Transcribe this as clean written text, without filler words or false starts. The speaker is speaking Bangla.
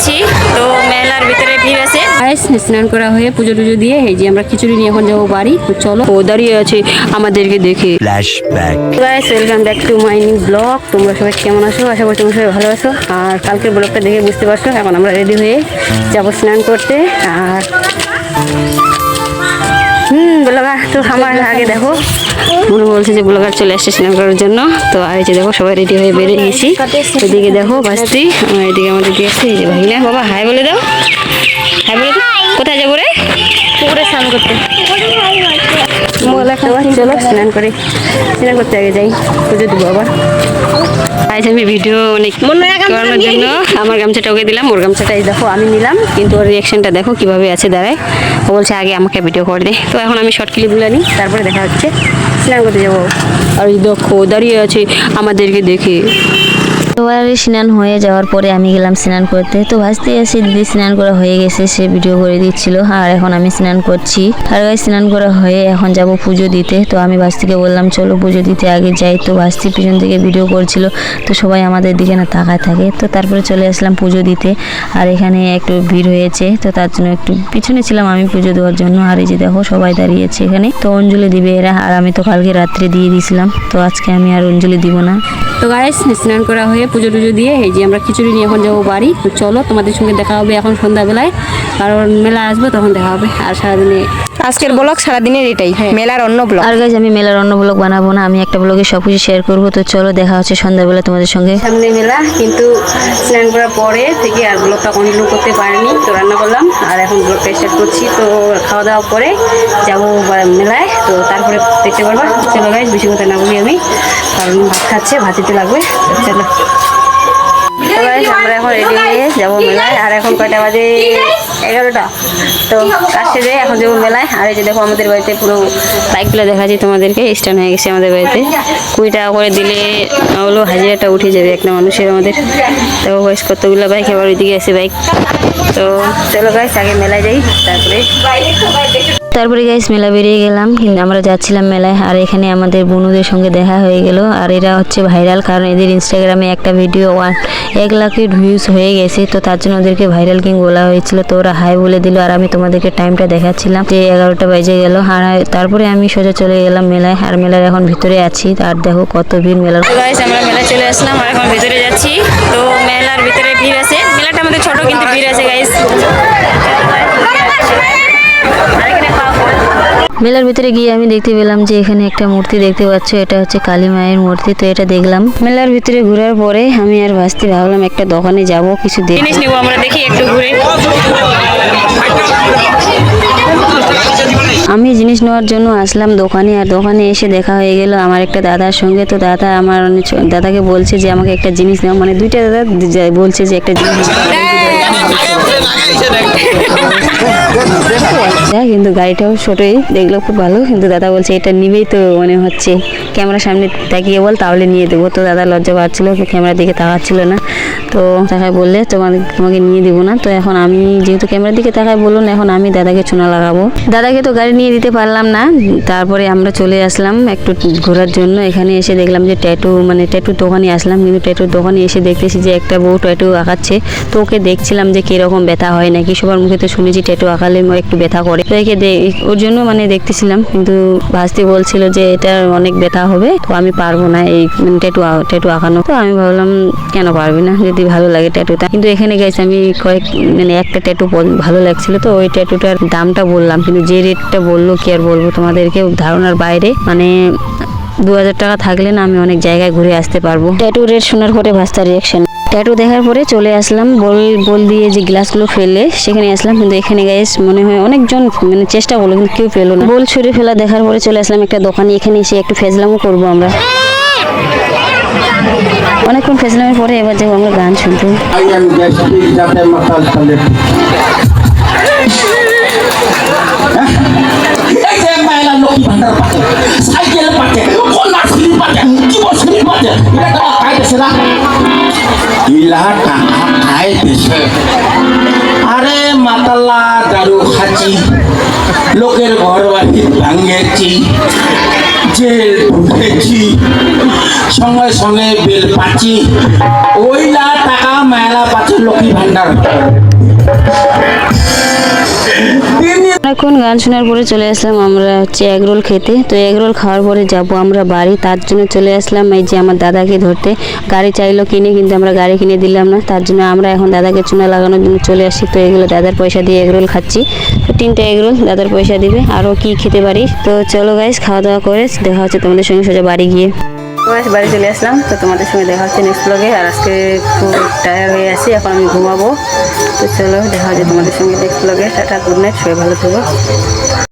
যাচ্ছি। তো মেলার ভিতরে ভিড় আছে। স্নান করা হয়ে পুজো টুজো দিয়ে এই যে আমরা খিচুড়ি নিয়ে এখন যাবো বাড়ি। তো চলো, ও দাঁড়িয়ে আছে আমাদেরকে দেখে। Guys, welcome back to my new blog. তোমরা সবাই কেমন আছো? আশা করি তোমরা সবাই ভালো আছো। আর কালকের ব্লগটা দেখে বুঝতে পারছো এখন আমরা রেডি হয়ে যাবো স্নান করতে। আর ব্লগার তো আমার আগে দেখো মনে বলছে যে ব্লগার চলে আসছে স্নান করার জন্য। তো আর এই যে দেখো সবাই রেডি হয়ে বেরিয়ে গেছি। এদিকে দেখো বাস্তি, এদিকে আমাদের দিয়ে আসছে এই যে ভাইলা। বাবা হাই বলে দাও, হাই বলে দাও। কোথায় যাবো রে? পুকুরে স্নান করতে। চলো স্নান করে, স্নান করতে আগে যাই, পুজো দেবো আবার। আজ আমি ভিডিও অনেক করানোর জন্য আমার গামছাটা ওকে দিলাম। ওর গামছাটাই দেখো আমি নিলাম, কিন্তু ওর রিয়াকশনটা দেখো কিভাবে আছে দাঁড়ায়। ও বলছে আগে আমাকে ভিডিও করে দে। তো এখন আমি শর্ট ক্লিপগুলো নিই, তারপরে দেখা হচ্ছে। স্নান করতে যাবো। আর দেখো দাঁড়িয়ে আছে আমাদেরকে দেখে। সবার স্নান হয়ে যাওয়ার পরে আমি গেলাম স্নান করতে। তো ভাসতে এসে দিদি স্নান করা হয়ে গেছে, সে ভিডিও করে দিচ্ছিল। আর এখন আমি স্নান করছি। আর স্নান করা হয়ে এখন যাব পুজো দিতে। তো আমি ভাস্তিকে বললাম চলো পুজো দিতে আগে যাই। তো ভাস্তি পিছন থেকে ভিডিও করছিল, তো সবাই আমাদের দিকে না তাকায় থাকে। তো তারপরে চলে আসলাম পুজো দিতে। আর এখানে একটু ভিড় হয়েছে, তো তার জন্য একটু পিছনে ছিলাম আমি পুজো দেওয়ার জন্য। আর এই যে দেখো সবাই দাঁড়িয়েছে এখানে। তো অঞ্জলি দিবে এরা, আর আমি তো কালকে রাত্রে দিয়ে দিয়েছিলাম। তো আজকে আমি আর অঞ্জলি দিব না। তো গাইস, স্নান করা হয়ে পুজো টুজো দিয়ে এই যে আমরা খিচুড়ি নিয়ে এখন যাবো বাড়ি। তো চলো তোমাদের সঙ্গে দেখা হবে এখন সন্ধ্যাবেলায়, কারণ মেলা আসবে তখন দেখা হবে। আর সারাদিনে আজকের ব্লগ সারাদিনের এটাই, মেলার অন্য ব্লগ। আর গাইস, আমি মেলার অন্য ব্লগ বানাবো না, আমি একটা ব্লগে সব কিছু শেয়ার করবো। তো চলো দেখা হচ্ছে সন্ধ্যাবেলা তোমাদের সঙ্গে। সামনে মেলা, কিন্তু স্নান করার পরে থেকে আর ব্লগটা কন্টিনিউ করতে পারিনি। তো রান্না করলাম আর এখন ব্লগটা স্টার্ট করছি। তো খাওয়া দাওয়া করে যাবো মেলায়, তো তারপরে দেখতে পারবা। চলো গাইস, বেশি কথা না বলি আমি, কারণ ভাত খাচ্ছে, ভাত দিতে লাগবে। চলো আমরা এখন রেডি হয়ে যাবো মেলায়। আর এখন কয়টা বাজে? 11টা। তো কাজ সেরে এখন যাবো মেলায়। আর এই যে দেখো আমাদের বাড়িতে পুরো বাইকগুলো দেখাচ্ছি তোমাদেরকে, স্ট্যান্ড হয়ে গেছে আমাদের বাড়িতে। 20 টাকা করে দিলে হলো হাজিরাটা উঠে যাবে একটা মানুষের আমাদের। দেখো বয়স কতগুলো বাইক, আবার ওইদিকে আছে বাইক। তো চলো গাইস, আগে মেলায় যাই, তারপরে গাইস মেলা বেরিয়ে গেলাম। কিন্তু আমরা যাচ্ছিলাম মেলায়। আর এখানে আমাদের বন্ধুদের সঙ্গে দেখা হয়ে গেল। আর এরা হচ্ছে ভাইরাল, কারণ এদের ইনস্টাগ্রামে একটা ভিডিও 1 লাখের ভিউজ হয়ে গেছে। তো তার জন্য ওদেরকে ভাইরাল কিং বলা হয়েছিল। তো ওরা হাই বলে দিল। আর আমি তোমাদেরকে টাইমটা দেখাচ্ছিলাম যে 11টা বেজে গেল। আর তারপরে আমি সোজা চলে গেলাম মেলায়। আর মেলার এখন ভিতরে আছি। আর দেখো কত ভিড় মেলার। গাইস, আমরা মেলায় চলে আসলাম আর এখন ভিতরে যাচ্ছি। তো মেলার ভিতরে ভিড় আছে। মেলাটা আমাদের ছোট, কিন্তু ভিড় আছে গাইস। মেলার ভিতরে গিয়ে আমি দেখতে পেলাম যে এখানে একটা মূর্তি দেখতে পাচ্ছ, এটা হচ্ছে কালী মায়ের মূর্তি। তো এটা দেখলাম। মেলার ভিতরে ঘোরার পরে আমি আর ভাস্তি ভাবলাম একটা দোকানে যাব, কিছু জিনিস নেবো আমরা, দেখি একটু ঘুরে। আমি জিনিস নেওয়ার জন্য আসলাম দোকানে। আর দোকানে এসে দেখা হয়ে গেল আমার একটা দাদার সঙ্গে। তো দাদা আমার দাদাকে বলছে যে আমাকে একটা জিনিস নাও, মানে দুইটা দাদা বলছে যে একটা জিনিস, কিন্তু গাড়িটাও ছোটই, দেখলো খুব ভালো। কিন্তু দাদা বলছে এটা নিবেই তো মনে হচ্ছে, ক্যামেরার সামনে তাকিয়ে বল তাহলে নিয়ে দেবো। তো দাদা লজ্জা পাচ্ছিল, ক্যামেরার দিকে তাকাচ্ছিল না। তো তাকায় বললে তোমাকে নিয়ে দেবো না। তো এখন আমি যেহেতু ক্যামেরার দিকে তাকায় বললো না, এখন আমি দাদাকে চুনা লাগাবো। দাদাকে তো গাড়ি নিয়ে দিতে পারলাম না। তারপরে আমরা চলে আসলাম একটু ঘোরার জন্য। এখানে এসে দেখলাম যে ট্যাটুর দোকানে আসলাম। কিন্তু ট্যাটুর দোকানে এসে দেখতেছি যে একটা বউ ট্যাটু আঁকাচ্ছে। তো ওকে দেখছিলাম যে কিরকম ব্যথা হয় নাকি, সবার মুখে তো শুনেছি ট্যাটু আঁকালে একটু ব্যথা করে। তো একে ওর জন্য দেখতেছিলাম, কিন্তু ভাস্তি বলছিল যে এটা অনেক ব্যথা হবে, তো আমি পারবো না এই ট্যাটু আঁকানো। তো আমি ভাবলাম কেন পারবি না, যদি ভালো লাগে ট্যাটুটা। কিন্তু এখানে গেছে আমি একটা ট্যাটু ভালো লাগছিল, তো ওই ট্যাটুটার দামটা বললাম, কিন্তু যে রেটটা বললো কি আর বলবো তোমাদেরকে, ধারণার বাইরে। 2000 টাকা থাকলে না আমি অনেক জায়গায় ঘুরে আসতে পারবো। ট্যাটু রেট শোনার পরে ভাস্তার রিয়াকশন। ট্যাটু দেখার পরে চলে আসলাম বল দিয়ে যে গ্লাসগুলো ফেলে সেখানে আসলাম। কিন্তু এখানে গাইস মনে হয় অনেকজন চেষ্টা করলো, কিন্তু কেউ পেলো না। বল ছুঁড়ে ফেলা দেখার পরে চলে আসলাম একটা দোকানে। এখানে এসে একটু ফেজলামও করবো আমরা। অনেকক্ষণ ফেজলামের পরে এবার যাবো আমরা গান শুনতে। আরে মাতাল্লা দারু খাচ্ছি, লোকের ঘর বাড়ি ভাঙেছি, যে উঠেছি সঙ্গে সঙ্গে বেল পাচ্ছি ওইলা টাকা মেলা পাচ্ছে লক্ষ্মী ভান্ডার এখন গান শোনার পরে চলে আসলাম আমরা হচ্ছে এগরোল খেতে। তো এগরোল খাওয়ার পরে যাব আমরা বাড়ি, তার জন্য চলে আসলাম এই যে আমার দাদাকে ধরতে। গাড়ি চাইলো কিনে, কিন্তু আমরা গাড়ি কিনে দিলাম না, তার জন্য আমরা এখন দাদাকে চুনা লাগানোর জন্য চলে আসি। তো এগুলো দাদার পয়সা দিয়ে এগরোল খাচ্ছি। তো 3টা এগরোল দাদার পয়সা দিবে, আরও কি খেতে পারি। তো চলো গাইস, খাওয়া দাওয়া করে দেখা হচ্ছে তোমাদের সঙ্গে সোজা বাড়ি গিয়ে। বাড়ি চলে আসলাম, তো তোমাদের সঙ্গে দেখা হচ্ছে নেক্সট ব্লগে। আর আজকে খুব টায়ার্ড হয়ে আছি, এখন আমি ঘুমাবো। তো চলো দেখা হচ্ছে তোমাদের সঙ্গে নেক্সট ব্লগে। টাটা, গুড নাইট, সবাই ভালো থাকো।